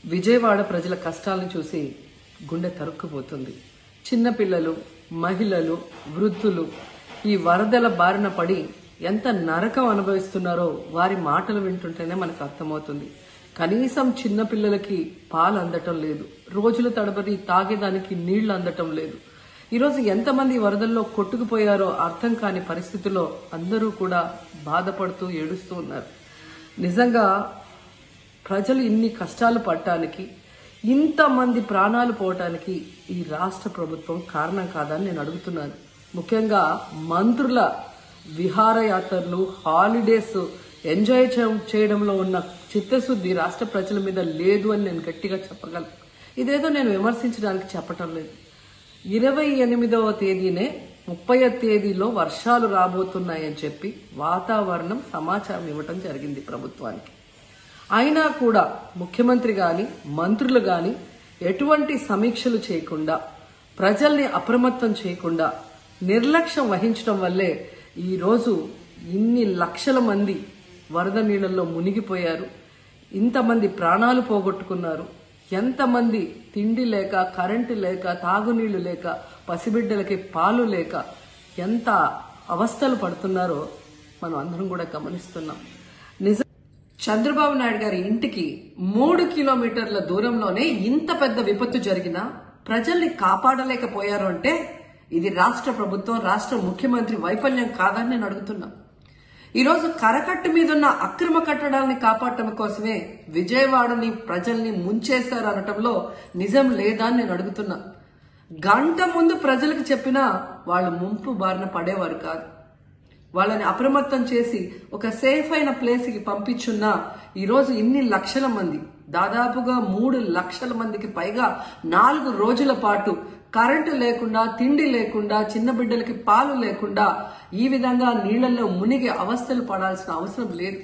విజయవాడ ప్రజల కష్టాలను చూసి గుండె తరుక్కుపోతుంది. చిన్నపిల్లలు, మహిళలు, వృద్ధులు ఈ వరదల బారిన పడి ఎంత నరకం అనుభవిస్తున్నారో వారి మాటలు వింటుంటేనే మనకు అర్థమవుతుంది. కనీసం చిన్నపిల్లలకి పాలు అందటం లేదు, రోజుల తడబడి తాగేదానికి నీళ్లు అందటం లేదు. ఈరోజు ఎంతమంది వరదల్లో కొట్టుకుపోయారో అర్థం కాని పరిస్థితుల్లో అందరూ కూడా బాధపడుతూ ఏడుస్తూ ఉన్నారు. నిజంగా ప్రజలు ఇన్ని కష్టాలు పడటానికి, ఇంతమంది ప్రాణాలు పోవటానికి ఈ రాష్ట్ర ప్రభుత్వం కారణం కాదని నేను అడుగుతున్నాను. ముఖ్యంగా మంత్రుల విహారయాత్రలు, హాలిడేస్ ఎంజాయ్ చేయడంలో ఉన్న చిత్తశుద్ధి రాష్ట్ర ప్రజల మీద లేదు అని నేను గట్టిగా చెప్పగలను. ఇదేదో నేను విమర్శించడానికి చెప్పటం లేదు. 28వ తేదీనే 30వ తేదీలో వర్షాలు రాబోతున్నాయని చెప్పి వాతావరణం సమాచారం ఇవ్వటం జరిగింది ప్రభుత్వానికి. అయినా కూడా ముఖ్యమంత్రి గాని, మంత్రులు గాని ఎటువంటి సమీక్షలు చేయకుండా, ప్రజల్ని అప్రమత్తం చేయకుండా నిర్లక్ష్యం వహించడం వల్లే ఈరోజు ఇన్ని లక్షల మంది వరద నీళ్లలో మునిగిపోయారు. ఇంతమంది ప్రాణాలు పోగొట్టుకున్నారు. ఎంతమంది తిండి లేక, కరెంటు లేక, తాగునీళ్లు లేక, పసిబిడ్డలకి పాలు లేక ఎంత అవస్థలు పడుతున్నారో మనం అందరం కూడా గమనిస్తున్నాం. నిజం, చంద్రబాబు నాయుడు గారి ఇంటికి 3 కిలోమీటర్ల దూరంలోనే ఇంత పెద్ద విపత్తు జరిగినా ప్రజల్ని కాపాడలేకపోయారు అంటే ఇది రాష్ట్ర ప్రభుత్వం, రాష్ట్ర ముఖ్యమంత్రి వైఫల్యం కాదని నేను అడుగుతున్నా. ఈరోజు కరకట్టు మీదున్న అక్రమ కట్టడాలని కాపాడటం కోసమే విజయవాడని ప్రజల్ని ముంచేశారు అనటంలో నిజం లేదా అని నేను అడుగుతున్నా. గంట ముందు ప్రజలకు చెప్పినా వాళ్ళు ముంపు బారిన పడేవారు కాదు. వాళ్ళని అప్రమత్తం చేసి ఒక సేఫ్ అయిన ప్లేస్ కి పంపించున్నా ఈరోజు ఇన్ని లక్షల మంది, దాదాపుగా 3 లక్షల మందికి పైగా 4 రోజుల పాటు కరెంటు లేకుండా, తిండి లేకుండా, చిన్న బిడ్డలకి పాలు లేకుండా ఈ విధంగా నీళ్లలో మునిగి అవస్థలు పడాల్సిన అవసరం లేదు.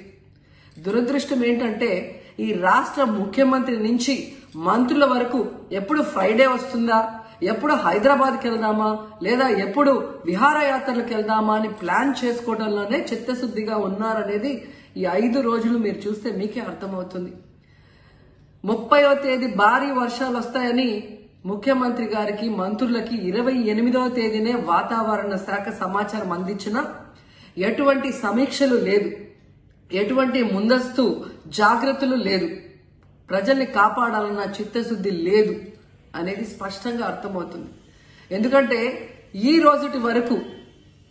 దురదృష్టం ఏంటంటే ఈ రాష్ట్ర ముఖ్యమంత్రి నుంచి మంత్రుల వరకు ఎప్పుడు ఫ్రైడే వస్తుందా, ఎప్పుడు హైదరాబాద్కి వెళ్దామా, లేదా ఎప్పుడు విహారయాత్రలకు వెళ్దామా అని ప్లాన్ చేసుకోవడంలోనే చిత్తశుద్ధిగా ఉన్నారనేది ఈ 5 రోజులు మీరు చూస్తే మీకే అర్థమవుతుంది. 30వ తేదీ భారీ వర్షాలు వస్తాయని ముఖ్యమంత్రి గారికి, మంత్రులకి 28వ తేదీనే వాతావరణ శాఖ సమాచారం అందించినా ఎటువంటి సమీక్షలు లేదు, ఎటువంటి ముందస్తు జాగ్రత్తలు లేదు, ప్రజల్ని కాపాడాలన్న చిత్తశుద్ధి లేదు అనేది స్పష్టంగా అర్థమవుతుంది. ఎందుకంటే ఈ రోజుటి వరకు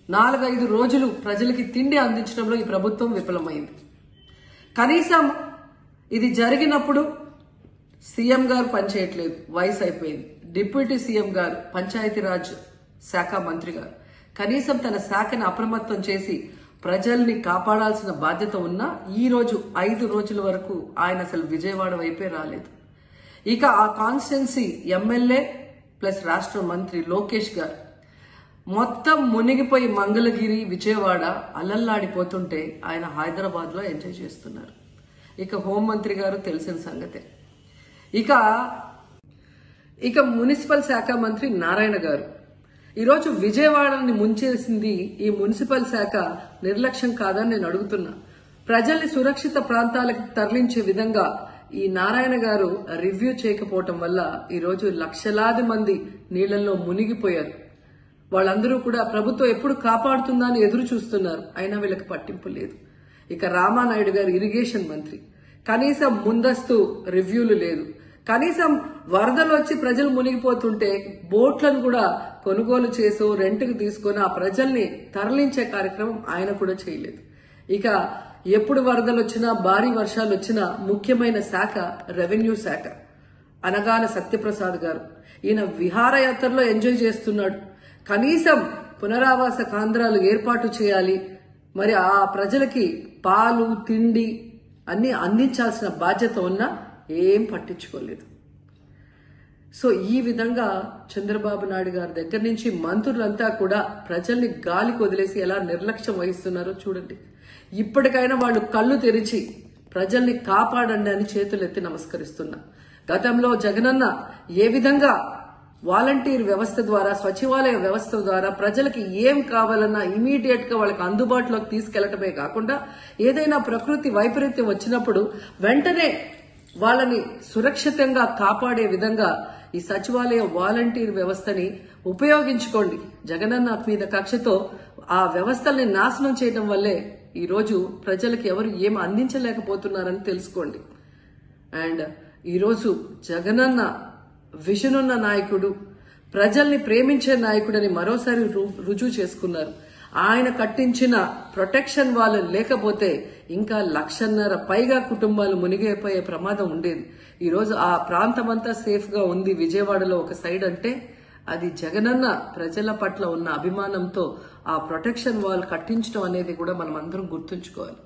4-5 రోజులు ప్రజలకి తిండి అందించడంలో ఈ ప్రభుత్వం విఫలమైంది. కనీసం ఇది జరిగినప్పుడు సీఎం గారు పనిచేయట్లేదు, వయసు అయిపోయింది. డిప్యూటీ సీఎం గారు, పంచాయతీరాజ్ శాఖ మంత్రి గారు కనీసం తన శాఖను అప్రమత్తం చేసి ప్రజల్ని కాపాడాల్సిన బాధ్యత ఉన్నా ఈ రోజు 5 రోజుల వరకు ఆయన అసలు విజయవాడ వైపే రాలేదు. ఇక ఆ కాన్స్టిట్యున్సీ ఎమ్మెల్యే ప్లస్ రాష్ట్ర మంత్రి లోకేష్ గారు మొత్తం మునిగిపోయి మంగళగిరి, విజయవాడ అల్లల్లాడిపోతుంటే ఆయన హైదరాబాద్ లో ఎంజాయ్ చేస్తున్నారు. ఇక హోంమంత్రి గారు తెలిసిన సంగతే. ఇక మున్సిపల్ శాఖ మంత్రి నారాయణ గారు ఈరోజు విజయవాడని ముంచేసింది ఈ మున్సిపల్ శాఖ నిర్లక్ష్యం కాదని నేను అడుగుతున్నా. ప్రజల్ని సురక్షిత ప్రాంతాలకు తరలించే విధంగా ఈ నారాయణ గారు రివ్యూ చేయకపోవటం వల్ల ఈరోజు లక్షలాది మంది నీళ్లలో మునిగిపోయారు. వాళ్ళందరూ కూడా ప్రభుత్వం ఎప్పుడు కాపాడుతుందా అని ఎదురు చూస్తున్నారు. అయినా వీళ్ళకి పట్టింపు లేదు. ఇక రామానాయుడు గారు ఇరిగేషన్ మంత్రి, కనీసం ముందస్తు రివ్యూలు లేదు. కనీసం వరదలు వచ్చి ప్రజలు మునిగిపోతుంటే బోట్లను కూడా కొనుగోలు చేసో రెంట్కి తీసుకొని ఆ ప్రజల్ని తరలించే కార్యక్రమం ఆయన కూడా చేయలేదు. ఇక ఎప్పుడు వరదలు వచ్చినా, భారీ వర్షాలు వచ్చినా ముఖ్యమైన శాఖ రెవెన్యూ శాఖ. అనగాన సత్యప్రసాద్ గారు ఈయన విహారయాత్రలో ఎంజాయ్ చేస్తున్నాడు. కనీసం పునరావాస కేంద్రాలు ఏర్పాటు చేయాలి, మరి ఆ ప్రజలకి పాలు, తిండి అన్ని అందించాల్సిన బాధ్యత ఉన్నా ఏం పట్టించుకోలేదు. సో ఈ విధంగా చంద్రబాబు నాయుడు గారి దగ్గర నుంచి మంత్రులంతా కూడా ప్రజల్ని గాలికి వదిలేసి ఎలా నిర్లక్ష్యం వహిస్తున్నారో చూడండి. ఇప్పటికైనా వాళ్ళు కళ్ళు తెరిచి ప్రజల్ని కాపాడండి అని చేతులెత్తి నమస్కరిస్తున్నా. గతంలో జగనన్న ఏ విధంగా వాలంటీర్ వ్యవస్థ ద్వారా, సచివాలయ వ్యవస్థ ద్వారా ప్రజలకి ఏం కావాలన్నా ఇమీడియట్ గా వాళ్ళకి అందుబాటులోకి తీసుకెళ్లటమే కాకుండా ఏదైనా ప్రకృతి వైపరీత్యం వచ్చినప్పుడు వెంటనే వాళ్ళని సురక్షితంగా కాపాడే విధంగా ఈ సచివాలయ వాలంటీర్ వ్యవస్థని ఉపయోగించుకోండి. జగనన్న మీద కక్షతో ఆ వ్యవస్థల్ని నాశనం చేయడం వల్లే ఈ రోజు ప్రజలకు ఎవరు ఏం అందించలేకపోతున్నారని తెలుసుకోండి. అండ్ ఈరోజు జగనన్న విజన్ ఉన్న నాయకుడు, ప్రజల్ని ప్రేమించే నాయకుడని మరోసారి రుజువు చేసుకున్నారు. ఆయన కట్టించిన ప్రొటెక్షన్ వాళ్ళు లేకపోతే ఇంకా 1,50,000 పైగా కుటుంబాలు మునిగిపోయే ప్రమాదం ఉండేది. ఈ రోజు ఆ ప్రాంతం అంతా సేఫ్ గా ఉంది విజయవాడలో ఒక సైడ్ అంటే అది జగనన్న ప్రజల పట్ల ఉన్న అభిమానంతో ఆ ప్రొటెక్షన్ వాల్ కట్టించడం అనేది కూడా మనం అందరం గుర్తుంచుకోవాలి.